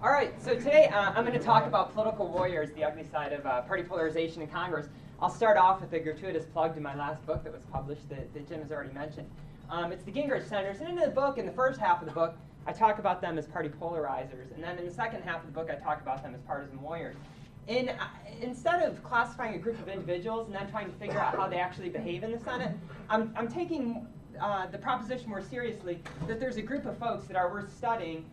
All right, so today I'm going to talk about political warriors, the ugly side of party polarization in Congress. I'll start off with a gratuitous plug to my last book that was published that Jim has already mentioned. It's the Gingrich Senators, and in the book, in the first half of the book, I talk about them as party polarizers, and then in the second half of the book, I talk about them as partisan warriors. And instead of classifying a group of individuals and then trying to figure out how they actually behave in the Senate, I'm taking the proposition more seriously that there's a group of folks that are worth studying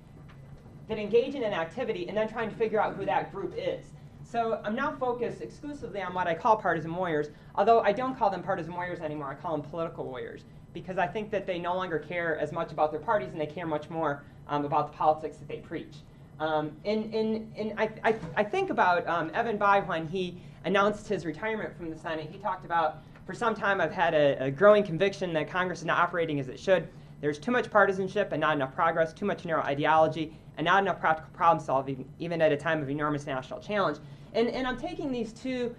that engage in an activity and then trying to figure out who that group is. So I'm now focused exclusively on what I call partisan warriors, although I don't call them partisan warriors anymore, I call them political warriors, because I think that they no longer care as much about their parties and they care much more about the politics that they preach. I think about Evan Bayh when he announced his retirement from the Senate. He talked about, for some time I've had a growing conviction that Congress is not operating as it should. There's too much partisanship and not enough progress, too much narrow ideology, and not enough practical problem solving, even at a time of enormous national challenge. And I'm taking these two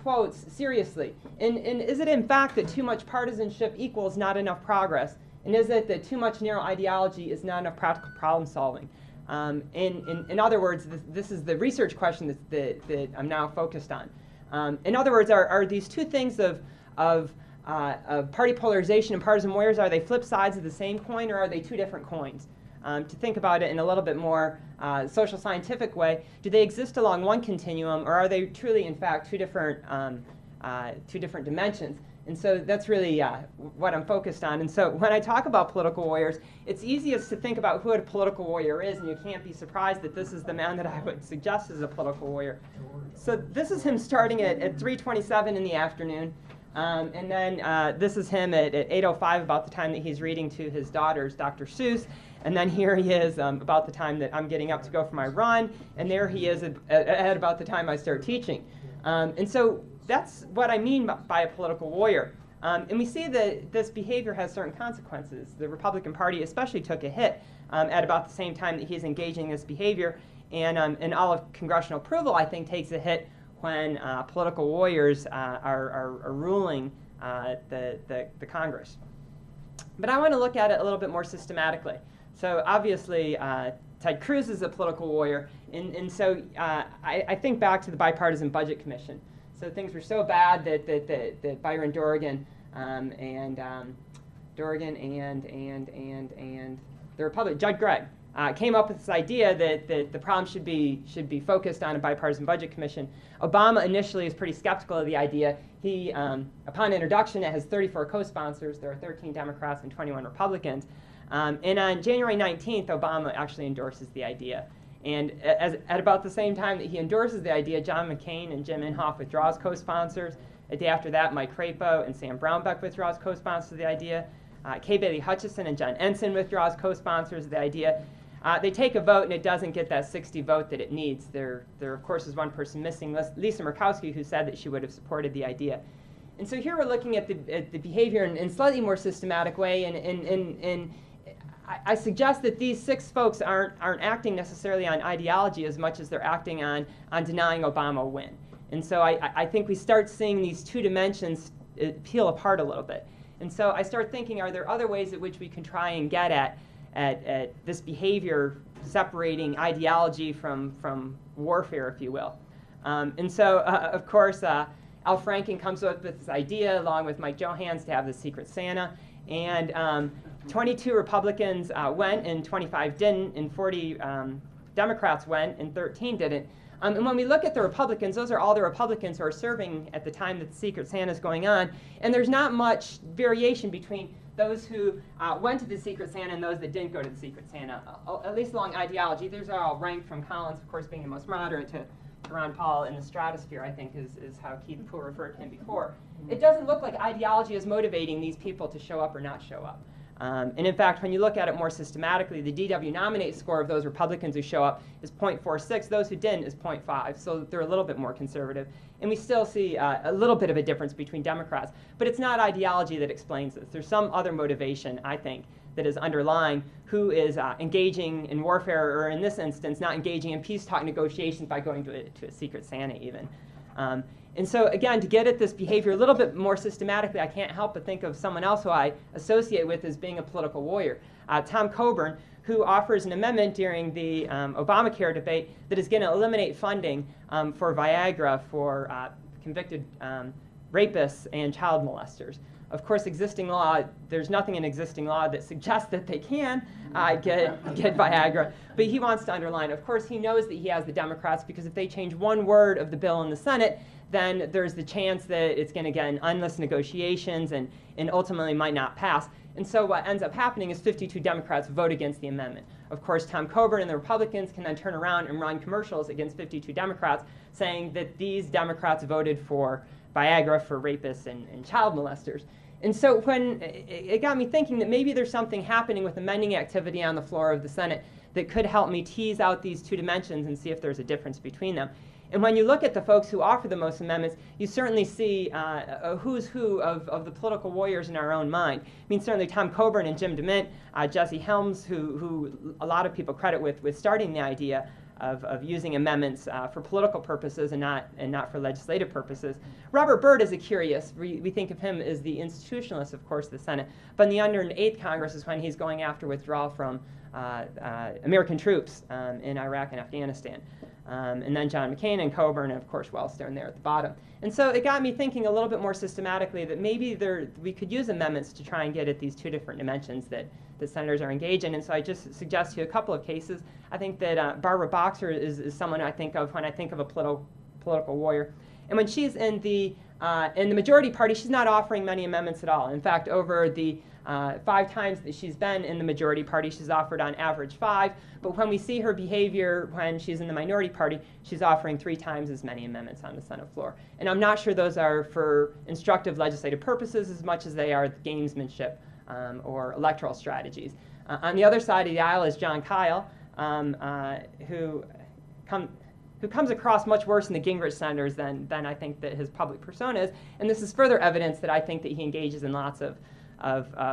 quotes seriously. And is it in fact that too much partisanship equals not enough progress? And is it that too much narrow ideology is not enough practical problem solving? In other words, this is the research question that I'm now focused on. In other words, are these two things of party polarization and partisan warriors, are they flip sides of the same coin, or are they two different coins? To think about it in a little bit more social scientific way, do they exist along one continuum, or are they truly, in fact, two different dimensions? And so that's really what I'm focused on. And so when I talk about political warriors, it's easiest to think about who a political warrior is, and you can't be surprised that this is the man that I would suggest as a political warrior. So this is him starting at 3:27 in the afternoon. And then this is him at 8:05, about the time that he's reading to his daughters, Dr. Seuss. And then here he is about the time that I'm getting up to go for my run. And there he is at about the time I start teaching. And so that's what I mean by a political warrior. And we see that this behavior has certain consequences. The Republican Party especially took a hit at about the same time that he's engaging in this behavior. And all of congressional approval, I think, takes a hit when political warriors are ruling the Congress. But I want to look at it a little bit more systematically. So obviously, Ted Cruz is a political warrior, and so I think back to the Bipartisan Budget Commission. So things were so bad that Byron Dorgan and the Republican Judd Gregg came up with this idea that the problem should be focused on a bipartisan budget commission. Obama initially is pretty skeptical of the idea. He, upon introduction, it has 34 co-sponsors. There are 13 Democrats and 21 Republicans. And on January 19th, Obama actually endorses the idea. And at about the same time that he endorses the idea, John McCain and Jim Inhofe withdraw as co-sponsors. A day after that, Mike Crapo and Sam Brownback withdraw as co-sponsors of the idea. Kay Bailey Hutchison and John Ensign withdraw as co-sponsors of the idea. They take a vote, and it doesn't get that 60 vote that it needs. There of course, is one person missing, Lisa Murkowski, who said that she would have supported the idea. And so here we're looking at the behavior in a slightly more systematic way, and I suggest that these 6 folks aren't acting necessarily on ideology as much as they're acting on denying Obama a win. And so I think we start seeing these two dimensions peel apart a little bit. And so I start thinking, are there other ways at which we can try and get at this behavior, separating ideology from warfare, if you will? And so, of course, Al Franken comes up with this idea, along with Mike Johans, to have the Secret Santa. And 22 Republicans went, and 25 didn't, and 40 Democrats went, and 13 didn't. And when we look at the Republicans, those are all the Republicans who are serving at the time that the Secret Santa is going on. And there's not much variation between those who went to the Secret Santa and those that didn't go to the Secret Santa, at least along ideology. These are all ranked from Collins, of course, being the most moderate, to Ron Paul in the stratosphere, I think, is how Keith Poole referred to him before. It doesn't look like ideology is motivating these people to show up or not show up. And in fact, when you look at it more systematically, the DW nominate score of those Republicans who show up is 0.46. Those who didn't is 0.5. So they're a little bit more conservative. And we still see a little bit of a difference between Democrats. But it's not ideology that explains this. There's some other motivation, I think, that is underlying who is engaging in warfare, or in this instance, not engaging in peace talk negotiations by going to a Secret Santa even. And so, again, to get at this behavior a little bit more systematically, I can't help but think of someone else who I associate with as being a political warrior. Tom Coburn, who offers an amendment during the Obamacare debate that is going to eliminate funding for Viagra for convicted rapists and child molesters. Of course, existing law, there's nothing in existing law that suggests that they can get Viagra, but he wants to underline, of course, he knows that he has the Democrats, because if they change one word of the bill in the Senate, then there's the chance that it's going to get in endless negotiations and ultimately might not pass. And so what ends up happening is 52 Democrats vote against the amendment. Of course, Tom Coburn and the Republicans can then turn around and run commercials against 52 Democrats saying that these Democrats voted for Viagra for rapists and child molesters. And so when it got me thinking that maybe there's something happening with amending activity on the floor of the Senate that could help me tease out these two dimensions and see if there's a difference between them. And when you look at the folks who offer the most amendments, you certainly see a who's who of the political warriors in our own mind. I mean, certainly Tom Coburn and Jim DeMint, Jesse Helms, who a lot of people credit with starting the idea of using amendments for political purposes and not for legislative purposes. Robert Byrd is a curious. We think of him as the institutionalist, of course, of the Senate. But in the 108th Congress is when he's going after withdrawal from American troops in Iraq and Afghanistan. And then John McCain and Coburn, and of course Wellstone there at the bottom. And so it got me thinking a little bit more systematically that maybe we could use amendments to try and get at these two different dimensions that senators are engaged in. And so I just suggest to you a couple of cases. I think that Barbara Boxer is someone I think of when I think of a political warrior. And when she's in the majority party, she's not offering many amendments at all. In fact, over the 5 times that she's been in the majority party, she's offered on average 5. But when we see her behavior when she's in the minority party, she's offering 3 times as many amendments on the Senate floor. And I'm not sure those are for instructive legislative purposes as much as they are gamesmanship or electoral strategies. On the other side of the aisle is John Kyle, who comes across much worse in the Gingrich senators than I think that his public persona is. And this is further evidence that I think that he engages in lots of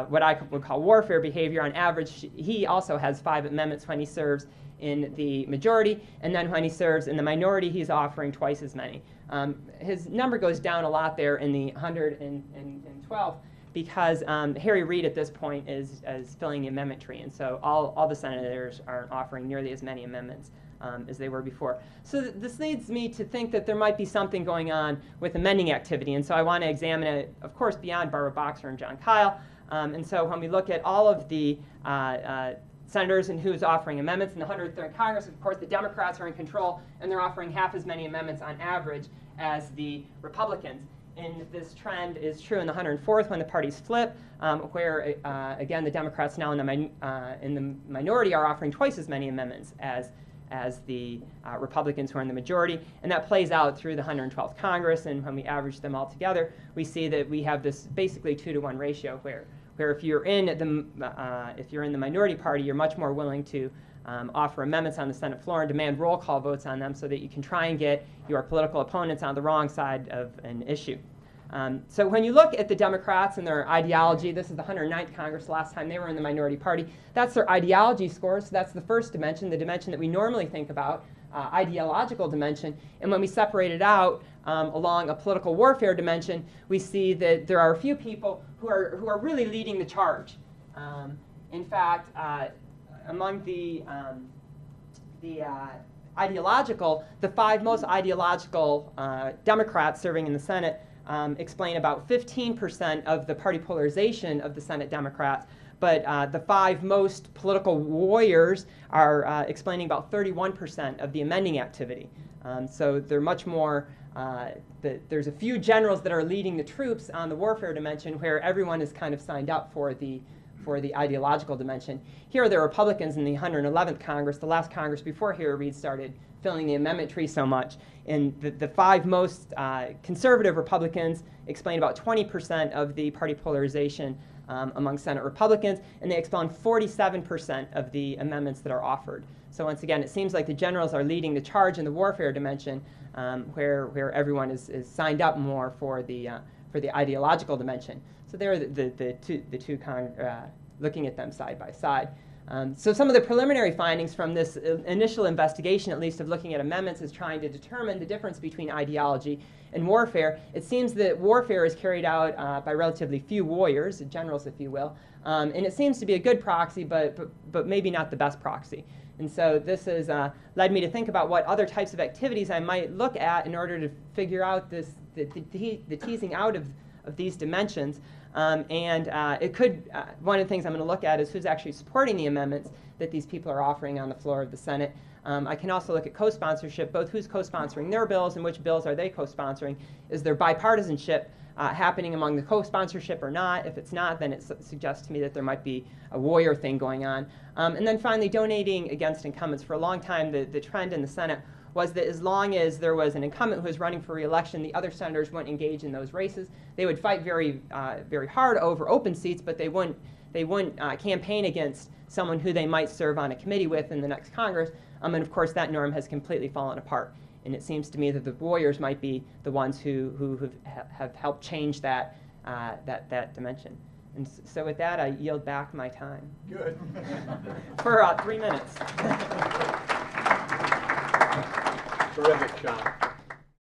what I would call warfare behavior. On average, he also has 5 amendments when he serves in the majority, and then when he serves in the minority, he's offering twice as many. His number goes down a lot there in the 112 because Harry Reid at this point is filling the amendment tree, and so all the senators aren't offering nearly as many amendments as they were before. So this leads me to think that there might be something going on with amending activity, and so I want to examine it, of course, beyond Barbara Boxer and John Kyle. And so when we look at all of the senators and who's offering amendments in the 103rd Congress, of course, the Democrats are in control, and they're offering half as many amendments on average as the Republicans. And this trend is true in the 104th when the parties flip, where, again, the Democrats now in the minority are offering twice as many amendments as the Republicans who are in the majority. And that plays out through the 112th Congress. And when we average them all together, we see that we have this basically 2-to-1 ratio where if you're in the minority party, you're much more willing to offer amendments on the Senate floor and demand roll call votes on them so that you can try and get your political opponents on the wrong side of an issue. So when you look at the Democrats and their ideology, this is the 109th Congress, last time they were in the minority party, that's their ideology scores. So that's the first dimension, the dimension that we normally think about, ideological dimension. And when we separate it out along a political warfare dimension, we see that there are a few people who are really leading the charge. In fact, among the ideological, the 5 most ideological Democrats serving in the Senate explain about 15% of the party polarization of the Senate Democrats, but the 5 most political warriors are explaining about 31% of the amending activity. So they're much more, there's a few generals that are leading the troops on the warfare dimension where everyone is kind of signed up for the ideological dimension. Here are the Republicans in the 111th Congress, the last Congress before Harry Reid started filling the amendment tree so much. And the 5 most conservative Republicans explain about 20% of the party polarization among Senate Republicans, and they explain 47% of the amendments that are offered. So once again, it seems like the generals are leading the charge in the warfare dimension, where everyone is signed up more for the ideological dimension. So there are the two looking at them side by side. So some of the preliminary findings from this initial investigation, at least of looking at amendments, is trying to determine the difference between ideology and warfare. It seems that warfare is carried out by relatively few warriors, generals if you will, And it seems to be a good proxy, but maybe not the best proxy. And so this has led me to think about what other types of activities I might look at in order to figure out the teasing out of these dimensions. It could, one of the things I'm going to look at is who's actually supporting the amendments that these people are offering on the floor of the Senate. I can also look at co-sponsorship, both who's co-sponsoring their bills and which bills are they co-sponsoring. Is there bipartisanship happening among the co-sponsorship or not? If it's not, then it suggests to me that there might be a warrior thing going on. And then finally, donating against incumbents. For a long time, the trend in the Senate was that as long as there was an incumbent who was running for re-election, the other senators wouldn't engage in those races. They would fight very hard over open seats, but they wouldn't campaign against someone who they might serve on a committee with in the next Congress. And of course, that norm has completely fallen apart. And it seems to me that the warriors might be the ones who have helped change that dimension. And so with that, I yield back my time. Good. For 3 minutes. Terrific, John.